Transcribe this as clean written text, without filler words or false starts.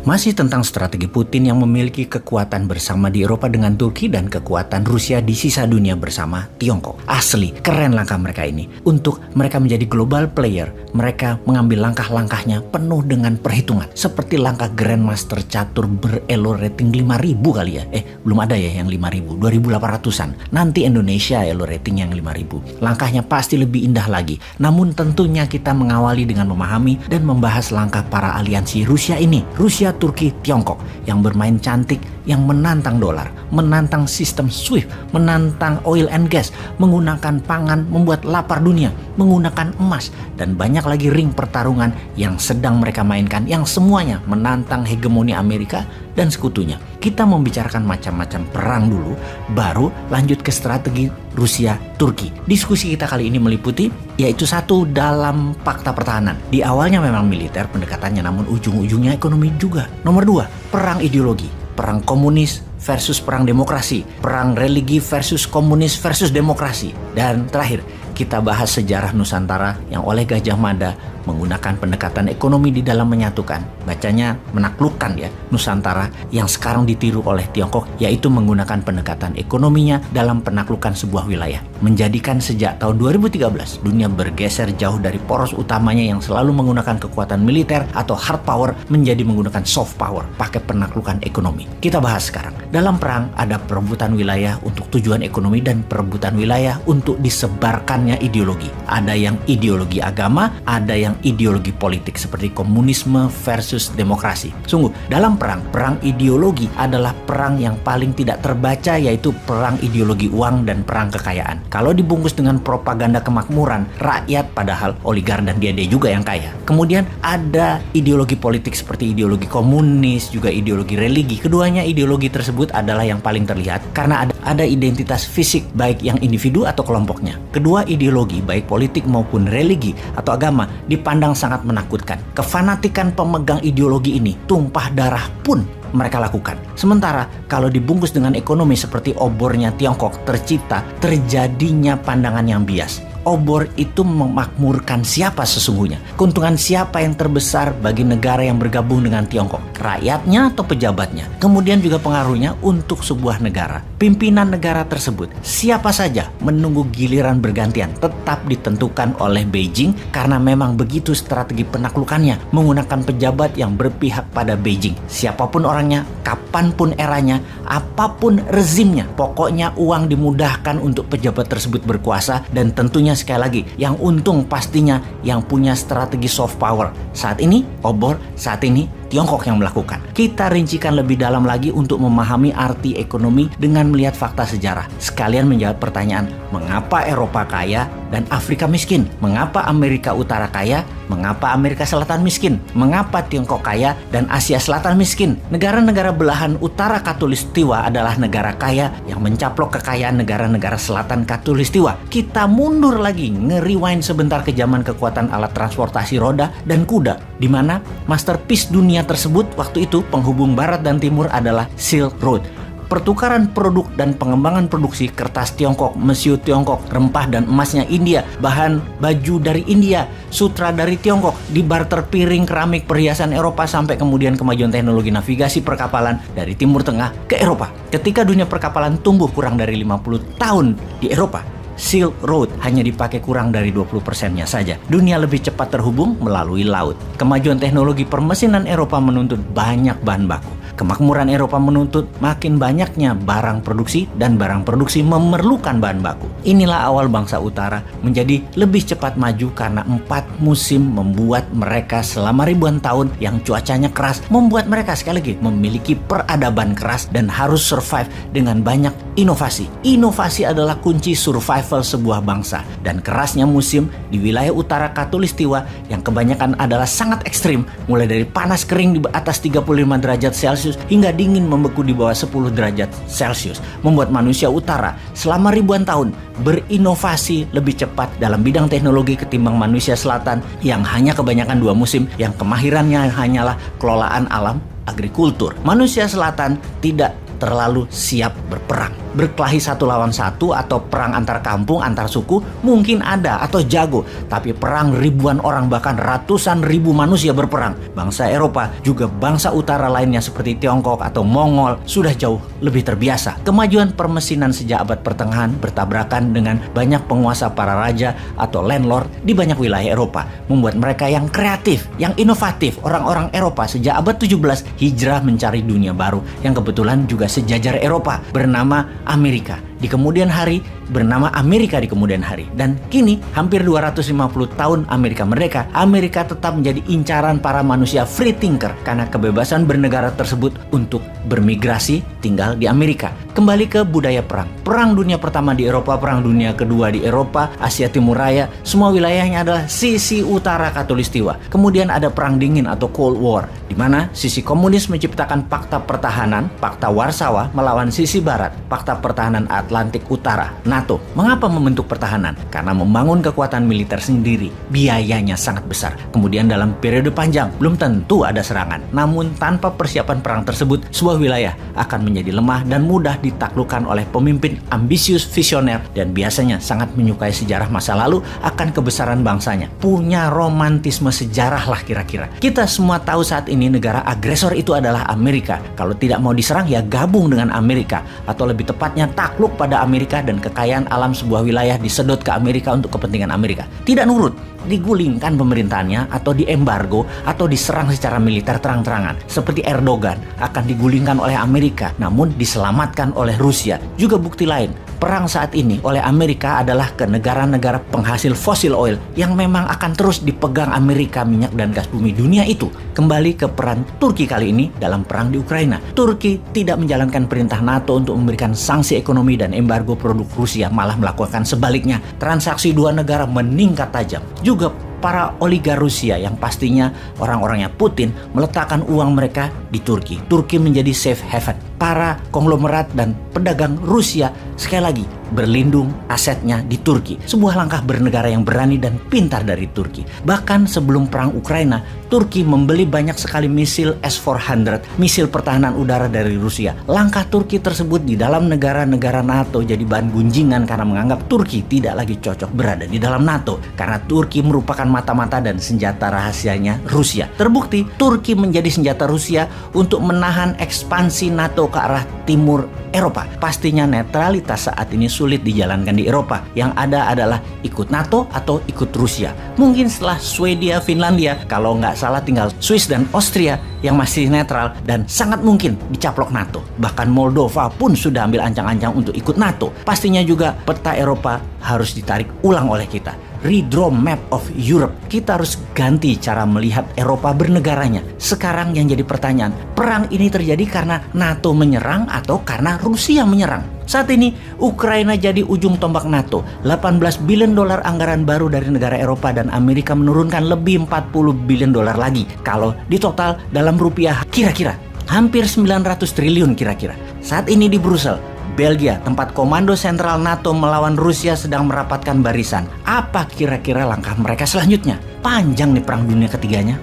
Masih tentang strategi Putin yang memiliki kekuatan bersama di Eropa dengan Turki dan kekuatan Rusia di sisa dunia bersama Tiongkok. Asli, keren langkah mereka ini. Untuk mereka menjadi global player, mereka mengambil langkah-langkahnya penuh dengan perhitungan. Seperti langkah Grandmaster catur berelo rating 5.000 kali ya. Belum ada ya yang 5.000, 2.800-an. Nanti Indonesia elo rating yang 5.000. Langkahnya pasti lebih indah lagi. Namun tentunya kita mengawali dengan memahami dan membahas langkah para aliansi Rusia ini. Rusia, Turki, Tiongkok yang bermain cantik, yang menantang dolar, menantang sistem SWIFT, menantang oil and gas, menggunakan pangan membuat lapar dunia, menggunakan emas, dan banyak lagi ring pertarungan yang sedang mereka mainkan, yang semuanya menantang hegemoni Amerika dan sekutunya. Kita membicarakan macam-macam perang dulu, baru lanjut ke strategi Rusia-Turki. Diskusi kita kali ini meliputi, yaitu satu, dalam fakta pertahanan. Di awalnya memang militer pendekatannya, namun ujung-ujungnya ekonomi juga. Nomor 2, perang ideologi. Perang komunis versus perang demokrasi. Perang religi versus komunis versus demokrasi. Dan terakhir, kita bahas sejarah Nusantara yang oleh Gajah Mada menggunakan pendekatan ekonomi di dalam menyatukan. Bacanya menaklukkan ya, Nusantara yang sekarang ditiru oleh Tiongkok, yaitu menggunakan pendekatan ekonominya dalam penaklukan sebuah wilayah. Menjadikan sejak tahun 2013 dunia bergeser jauh dari poros utamanya yang selalu menggunakan kekuatan militer atau hard power menjadi menggunakan soft power, pakai penaklukan ekonomi. Kita bahas sekarang. Dalam perang ada perebutan wilayah untuk tujuan ekonomi dan perebutan wilayah untuk disebarkannya ideologi. Ada yang ideologi agama, ada yang ideologi politik seperti komunisme versus demokrasi. Sungguh, dalam perang ideologi adalah perang yang paling tidak terbaca, yaitu perang ideologi uang dan perang kekayaan. Kalau dibungkus dengan propaganda kemakmuran, rakyat padahal oligar dan dia juga yang kaya. Kemudian ada ideologi politik seperti ideologi komunis, juga ideologi religi. Keduanya ideologi tersebut adalah yang paling terlihat karena ada identitas fisik baik yang individu atau kelompoknya. Kedua ideologi, baik politik maupun religi atau agama, dipandang sangat menakutkan. Kefanatikan pemegang ideologi ini, tumpah darah pun mereka lakukan. Sementara kalau dibungkus dengan ekonomi seperti obornya Tiongkok, terjadinya pandangan yang bias. Obor itu memakmurkan siapa sesungguhnya? Keuntungan siapa yang terbesar bagi negara yang bergabung dengan Tiongkok? Rakyatnya atau pejabatnya? Kemudian juga pengaruhnya untuk sebuah negara. Pimpinan negara tersebut, siapa saja menunggu giliran bergantian, tetap ditentukan oleh Beijing karena memang begitu strategi penaklukannya, menggunakan pejabat yang berpihak pada Beijing. Siapapun orangnya, kapanpun eranya, apapun rezimnya, pokoknya uang dimudahkan untuk pejabat tersebut berkuasa, dan tentunya sekali lagi, yang untung pastinya yang punya strategi soft power. Saat ini, obor, saat ini Tiongkok yang melakukan. Kita rincikan lebih dalam lagi untuk memahami arti ekonomi dengan melihat fakta sejarah. Sekalian menjawab pertanyaan, mengapa Eropa kaya dan Afrika miskin? Mengapa Amerika Utara kaya? Mengapa Amerika Selatan miskin? Mengapa Tiongkok kaya dan Asia Selatan miskin? Negara-negara belahan utara Khatulistiwa adalah negara kaya yang mencaplok kekayaan negara-negara selatan Khatulistiwa. Kita mundur lagi, nge-rewind sebentar ke zaman kekuatan alat transportasi roda dan kuda, di mana masterpiece dunia tersebut waktu itu penghubung barat dan timur adalah Silk Road. Pertukaran produk dan pengembangan produksi kertas Tiongkok, mesiu Tiongkok, rempah dan emasnya India, bahan baju dari India, sutra dari Tiongkok, dibarter piring, keramik, perhiasan Eropa, sampai kemudian kemajuan teknologi navigasi perkapalan dari Timur Tengah ke Eropa. Ketika dunia perkapalan tumbuh kurang dari 50 tahun di Eropa, Silk Road hanya dipakai kurang dari 20%-nya saja. Dunia lebih cepat terhubung melalui laut. Kemajuan teknologi permesinan Eropa menuntut banyak bahan baku. Kemakmuran Eropa menuntut makin banyaknya barang produksi, dan barang produksi memerlukan bahan baku. Inilah awal bangsa utara menjadi lebih cepat maju karena 4 musim membuat mereka selama ribuan tahun yang cuacanya keras, membuat mereka sekali lagi memiliki peradaban keras dan harus survive dengan banyak inovasi. Inovasi adalah kunci survival sebuah bangsa, dan kerasnya musim di wilayah utara Khatulistiwa yang kebanyakan adalah sangat ekstrim, mulai dari panas kering di atas 35 derajat Celcius hingga dingin membeku di bawah 10 derajat Celcius, membuat manusia utara selama ribuan tahun berinovasi lebih cepat dalam bidang teknologi ketimbang manusia selatan yang hanya kebanyakan 2 musim yang kemahirannya hanyalah kelolaan alam, agrikultur. Manusia selatan tidak terlalu siap berperang. berkelahi satu lawan satu atau perang antar kampung, antar suku mungkin ada atau jago. Tapi perang ribuan orang bahkan ratusan ribu manusia berperang. Bangsa Eropa juga bangsa utara lainnya seperti Tiongkok atau Mongol sudah jauh lebih terbiasa. Kemajuan permesinan sejak abad pertengahan bertabrakan dengan banyak penguasa para raja atau landlord di banyak wilayah Eropa, membuat mereka yang kreatif, yang inovatif. Orang-orang Eropa sejak abad 17 hijrah mencari dunia baru yang kebetulan juga sejajar Eropa, bernama Amerika. Di kemudian hari bernama Amerika di kemudian hari. Dan kini hampir 250 tahun Amerika merdeka, Amerika tetap menjadi incaran para manusia free thinker karena kebebasan bernegara tersebut untuk bermigrasi tinggal di Amerika. Kembali ke budaya perang. Perang Dunia Pertama di Eropa, Perang Dunia Kedua di Eropa, Asia Timur Raya, semua wilayahnya adalah sisi utara Khatulistiwa. Kemudian ada Perang Dingin atau Cold War, di mana sisi komunis menciptakan Pakta Pertahanan, Pakta Warsawa melawan sisi barat, Pakta Pertahanan Atlantik Utara, NATO. Mengapa membentuk pertahanan? Karena membangun kekuatan militer sendiri biayanya sangat besar. Kemudian dalam periode panjang belum tentu ada serangan. Namun tanpa persiapan perang tersebut, sebuah wilayah akan menjadi lemah dan mudah ditaklukkan oleh pemimpin ambisius, visioner, dan biasanya sangat menyukai sejarah masa lalu akan kebesaran bangsanya. Punya romantisme sejarah lah kira-kira. Kita semua tahu saat ini negara agresor itu adalah Amerika. Kalau tidak mau diserang ya gabung dengan Amerika, atau lebih tepatnya takluk pada Amerika dan kekayaan alam sebuah wilayah disedot ke Amerika untuk kepentingan Amerika. Tidak nurut, digulingkan pemerintahannya atau diembargo atau diserang secara militer terang-terangan. Seperti Erdogan akan digulingkan oleh Amerika namun diselamatkan oleh Rusia. Juga bukti lain, perang saat ini oleh Amerika adalah ke negara-negara penghasil fosil oil yang memang akan terus dipegang Amerika, minyak dan gas bumi dunia itu. Kembali ke peran Turki kali ini dalam perang di Ukraina. Turki tidak menjalankan perintah NATO untuk memberikan sanksi ekonomi dan embargo produk Rusia, malah melakukan sebaliknya. Transaksi dua negara meningkat tajam. Juga para oligar Rusia yang pastinya orang-orangnya Putin meletakkan uang mereka di Turki. Turki menjadi safe haven. Para konglomerat dan pedagang Rusia sekali lagi berlindung asetnya di Turki. Sebuah langkah bernegara yang berani dan pintar dari Turki. Bahkan sebelum perang Ukraina, Turki membeli banyak sekali misil S-400, misil pertahanan udara dari Rusia. Langkah Turki tersebut di dalam negara-negara NATO jadi bahan gunjingan karena menganggap Turki tidak lagi cocok berada di dalam NATO. Karena Turki merupakan mata-mata dan senjata rahasianya Rusia. Terbukti, Turki menjadi senjata Rusia untuk menahan ekspansi NATO ke arah timur Eropa. Pastinya netralitas saat ini sulit dijalankan di Eropa. Yang ada adalah ikut NATO atau ikut Rusia. Mungkin setelah Swedia, Finlandia, kalau nggak salah tinggal Swiss dan Austria yang masih netral dan sangat mungkin dicaplok NATO. Bahkan Moldova pun sudah ambil ancang-ancang untuk ikut NATO. Pastinya juga peta Eropa harus ditarik ulang oleh kita. Redraw map of Europe. Kita harus ganti cara melihat Eropa bernegaranya. Sekarang yang jadi pertanyaan, perang ini terjadi karena NATO menyerang atau karena Rusia menyerang? Saat ini Ukraina jadi ujung tombak NATO. 18 billion dolar anggaran baru dari negara Eropa dan Amerika menurunkan lebih 40 billion dolar lagi. Kalau di total dalam rupiah kira-kira hampir 900 triliun kira-kira. Saat ini di Brussel, Belgia, tempat komando sentral NATO melawan Rusia sedang merapatkan barisan. Apa kira-kira langkah mereka selanjutnya? Panjang nih perang dunia ketiganya.